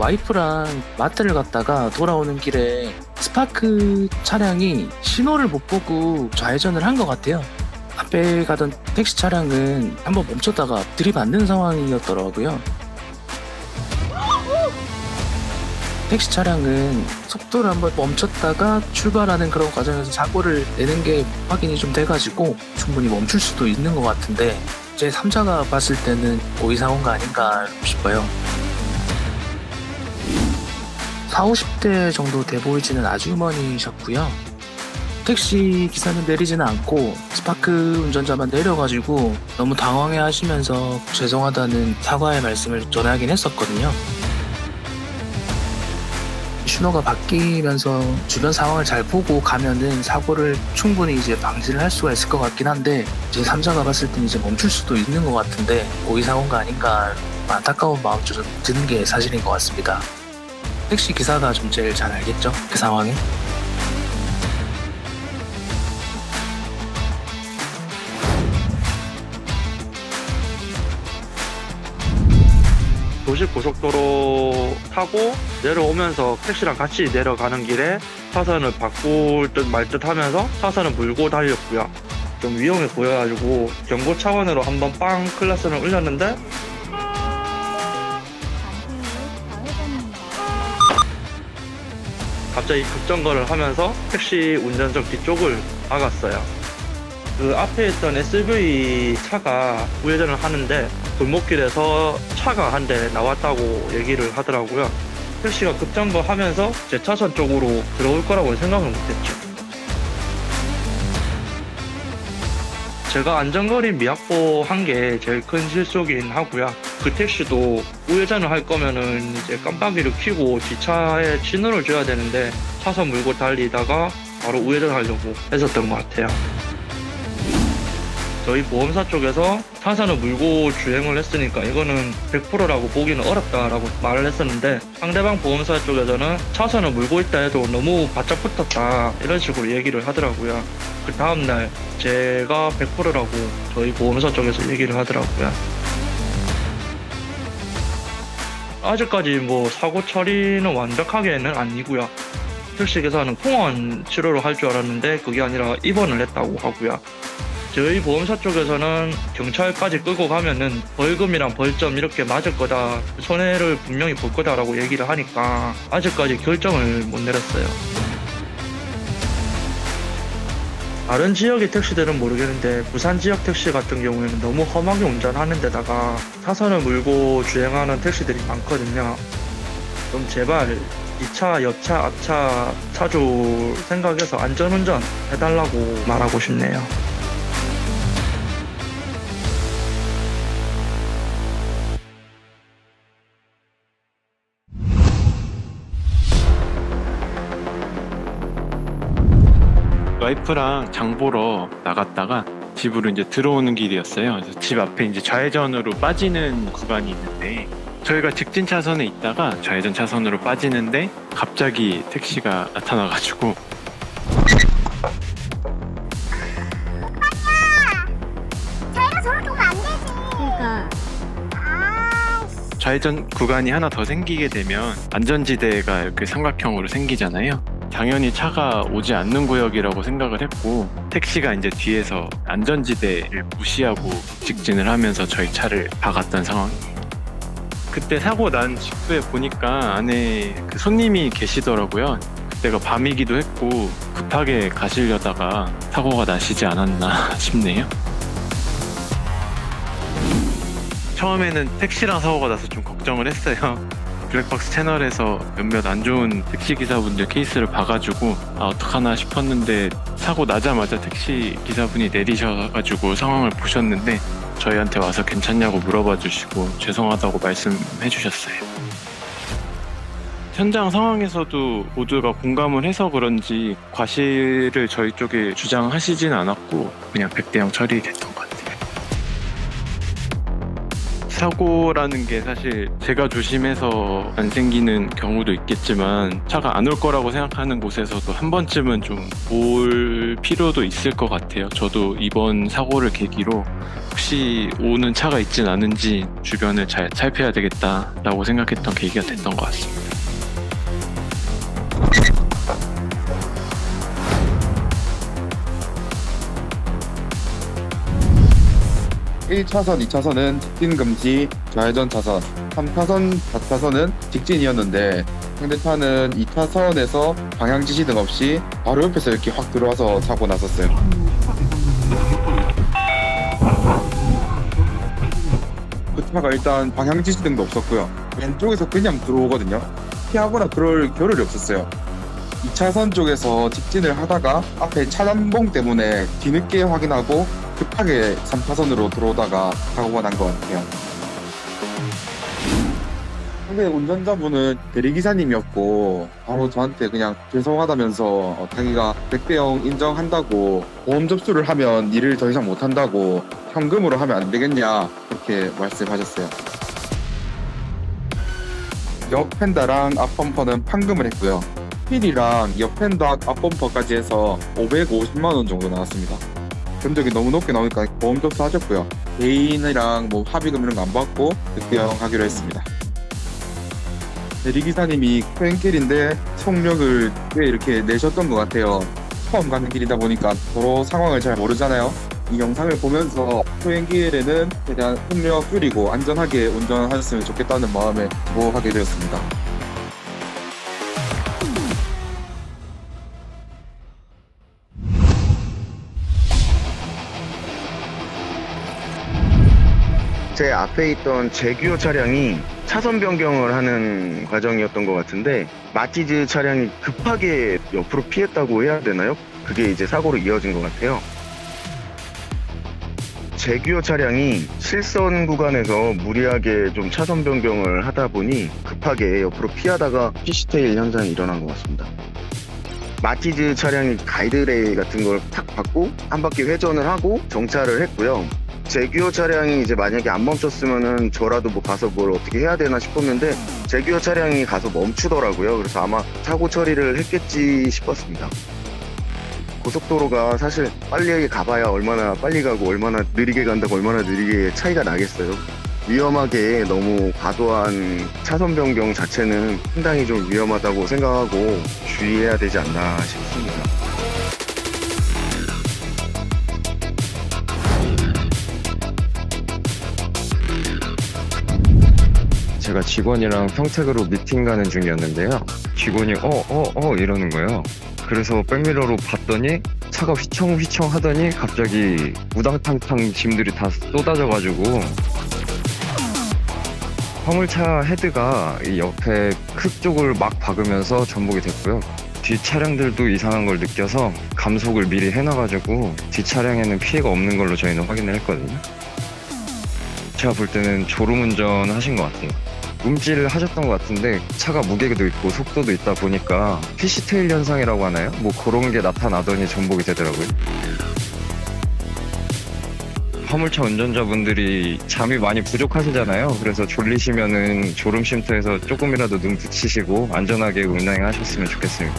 와이프랑 마트를 갔다가 돌아오는 길에 스파크 차량이 신호를 못 보고 좌회전을 한 것 같아요. 앞에 가던 택시 차량은 한번 멈췄다가 들이받는 상황이었더라고요. 택시 차량은 속도를 한번 멈췄다가 출발하는 그런 과정에서 사고를 내는 게 확인이 좀 돼가지고 충분히 멈출 수도 있는 것 같은데, 제 3자가 봤을 때는 고의사고가 아닌가 싶어요. 40, 50대 정도 돼 보이지는 아주머니셨고요. 택시 기사는 내리지는 않고 스파크 운전자만 내려가지고 너무 당황해 하시면서 죄송하다는 사과의 말씀을 전하긴 했었거든요. 신호가 바뀌면서 주변 상황을 잘 보고 가면은 사고를 충분히 이제 방지를 할 수가 있을 것 같긴 한데, 제 3자가 봤을 때는 이제 멈출 수도 있는 것 같은데 고의사고가 아닌가 안타까운 마음 좀 드는 게 사실인 것 같습니다. 택시 기사가 좀 제일 잘 알겠죠? 그 상황에. 도시고속도로 타고 내려오면서 택시랑 같이 내려가는 길에 차선을 바꿀 듯 말 듯 하면서 차선을 물고 달렸고요. 좀 위험해 보여가지고 경고 차원으로 한번 빵 클라스를 울렸는데 갑자기 급정거를 하면서 택시 운전석 뒤쪽을 박았어요. 그 앞에 있던 SUV 차가 우회전을 하는데 골목길에서 차가 한 대 나왔다고 얘기를 하더라고요. 택시가 급정거하면서 제 차선 쪽으로 들어올 거라고 생각을 못했죠. 제가 안전거리 미확보한 게 제일 큰 실수긴 하고요. 그 택시도 우회전을 할 거면은 이제 깜빡이를 켜고 뒷차에 신호를 줘야 되는데 차선 물고 달리다가 바로 우회전하려고 했었던 것 같아요. 저희 보험사 쪽에서 차선을 물고 주행을 했으니까 이거는 100%라고 보기는 어렵다라고 말을 했었는데, 상대방 보험사 쪽에서는 차선을 물고 있다 해도 너무 바짝 붙었다 이런 식으로 얘기를 하더라고요. 그 다음날 제가 100%라고 저희 보험사 쪽에서 얘기를 하더라고요. 아직까지 뭐 사고 처리는 완벽하게는 아니고요. 택시기사는 통원 치료를 할 줄 알았는데 그게 아니라 입원을 했다고 하고요. 저희 보험사 쪽에서는 경찰까지 끌고 가면은 벌금이랑 벌점 이렇게 맞을 거다, 손해를 분명히 볼 거다라고 얘기를 하니까 아직까지 결정을 못 내렸어요. 다른 지역의 택시들은 모르겠는데 부산 지역 택시 같은 경우에는 너무 험하게 운전하는 데다가 차선을 물고 주행하는 택시들이 많거든요. 좀 제발 2차, 옆차, 앞차 차주 생각해서 안전운전 해달라고 말하고 싶네요. 와이프랑 장 보러 나갔다가 집으로 이제 들어오는 길이었어요. 그래서 집 앞에 이제 좌회전으로 빠지는 구간이 있는데, 저희가 직진 차선에 있다가 좌회전 차선으로 빠지는데 갑자기 택시가 나타나가지고 자기가 저렇게 오면 안 되지. 그러니까. 좌회전 구간이 하나 더 생기게 되면 안전지대가 이렇게 삼각형으로 생기잖아요. 당연히 차가 오지 않는 구역이라고 생각을 했고, 택시가 이제 뒤에서 안전지대를 무시하고 직진을 하면서 저희 차를 박았던 상황이에요. 그때 사고 난 직후에 보니까 안에 그 손님이 계시더라고요. 그때가 밤이기도 했고 급하게 가시려다가 사고가 나시지 않았나 싶네요. 처음에는 택시랑 사고가 나서 좀 걱정을 했어요. 블랙박스 채널에서 몇몇 안 좋은 택시기사분들 케이스를 봐가지고 어떡하나 싶었는데, 사고 나자마자 택시기사분이 내리셔가지고 상황을 보셨는데 저희한테 와서 괜찮냐고 물어봐 주시고 죄송하다고 말씀해 주셨어요. 현장 상황에서도 모두가 공감을 해서 그런지 과실을 저희 쪽에 주장하시진 않았고 그냥 100대 0 처리됐던 것 같아요. 사고라는 게 사실 제가 조심해서 안 생기는 경우도 있겠지만 차가 안 올 거라고 생각하는 곳에서도 한 번쯤은 좀 볼 필요도 있을 것 같아요. 저도 이번 사고를 계기로 혹시 오는 차가 있진 않은지 주변을 잘 살펴야 되겠다라고 생각했던 계기가 됐던 것 같습니다. 1차선, 2차선은 직진 금지, 좌회전 차선, 3차선, 4차선은 직진이었는데 상대차는 2차선에서 방향 지시 등 없이 바로 옆에서 이렇게 확 들어와서 사고 났었어요. 그 차가 일단 방향 지시 등도 없었고요. 왼쪽에서 그냥 들어오거든요. 피하거나 그럴 겨를이 없었어요. 2차선 쪽에서 직진을 하다가 앞에 차단봉 때문에 뒤늦게 확인하고 급하게 3차선으로 들어오다가 사고가 난 것 같아요. 근데 운전자분은 대리기사님이었고 바로 저한테 그냥 죄송하다면서 자기가 100대 0 인정한다고 보험 접수를 하면 일을 더 이상 못한다고 현금으로 하면 안 되겠냐 그렇게 말씀하셨어요. 옆 펜다랑 앞 범퍼는 판금을 했고요. 휠이랑 옆 펜더 앞 범퍼까지 해서 550만 원 정도 나왔습니다. 금액이 너무 높게 나오니까 보험 접수 하셨고요. 개인이랑 뭐 합의금 이런 거 안 받고 득대형하기로 했습니다. 대리기사님이 크랜길인데 속력을 꽤 이렇게 내셨던 것 같아요. 처음 가는 길이다 보니까 도로 상황을 잘 모르잖아요. 이 영상을 보면서 소행길에는 최대한 속력 줄이고 안전하게 운전하셨으면 좋겠다는 마음에 보호하게 되었습니다. 제 앞에 있던 제규어 차량이 차선 변경을 하는 과정이었던 것 같은데 마티즈 차량이 급하게 옆으로 피했다고 해야 되나요? 그게 이제 사고로 이어진 것 같아요. 제규어 차량이 실선 구간에서 무리하게 좀 차선 변경을 하다 보니 급하게 옆으로 피하다가 피시테일 현상이 일어난 것 같습니다. 마티즈 차량이 가이드레일 같은 걸 탁 받고 한 바퀴 회전을 하고 정차를 했고요. 제규어 차량이 이제 만약에 안 멈췄으면은 저라도 뭐 가서 뭘 어떻게 해야 되나 싶었는데 제규어 차량이 가서 멈추더라고요. 그래서 아마 사고 처리를 했겠지 싶었습니다. 고속도로가 사실 빨리 가봐야 얼마나 빨리 가고 얼마나 느리게 간다고 얼마나 느리게 차이가 나겠어요. 위험하게 너무 과도한 차선 변경 자체는 상당히 좀 위험하다고 생각하고 주의해야 되지 않나 싶습니다. 제가 직원이랑 평택으로 미팅 가는 중이었는데요. 직원이 이러는 거예요. 그래서 백미러로 봤더니 차가 휘청휘청 하더니 갑자기 우당탕탕 짐들이 다 쏟아져가지고 화물차 헤드가 이 옆에 흙 쪽을 막 박으면서 전복이 됐고요. 뒤 차량들도 이상한 걸 느껴서 감속을 미리 해놔가지고 뒤 차량에는 피해가 없는 걸로 저희는 확인을 했거든요. 제가 볼 때는 졸음운전 하신 것 같아요. 움찔을 하셨던 것 같은데 차가 무게도 있고 속도도 있다 보니까 피시테일 현상이라고 하나요? 뭐 그런 게 나타나더니 전복이 되더라고요. 화물차 운전자분들이 잠이 많이 부족하시잖아요. 그래서 졸리시면은 졸음 쉼터에서 조금이라도 눈 붙이시고 안전하게 운행하셨으면 좋겠습니다.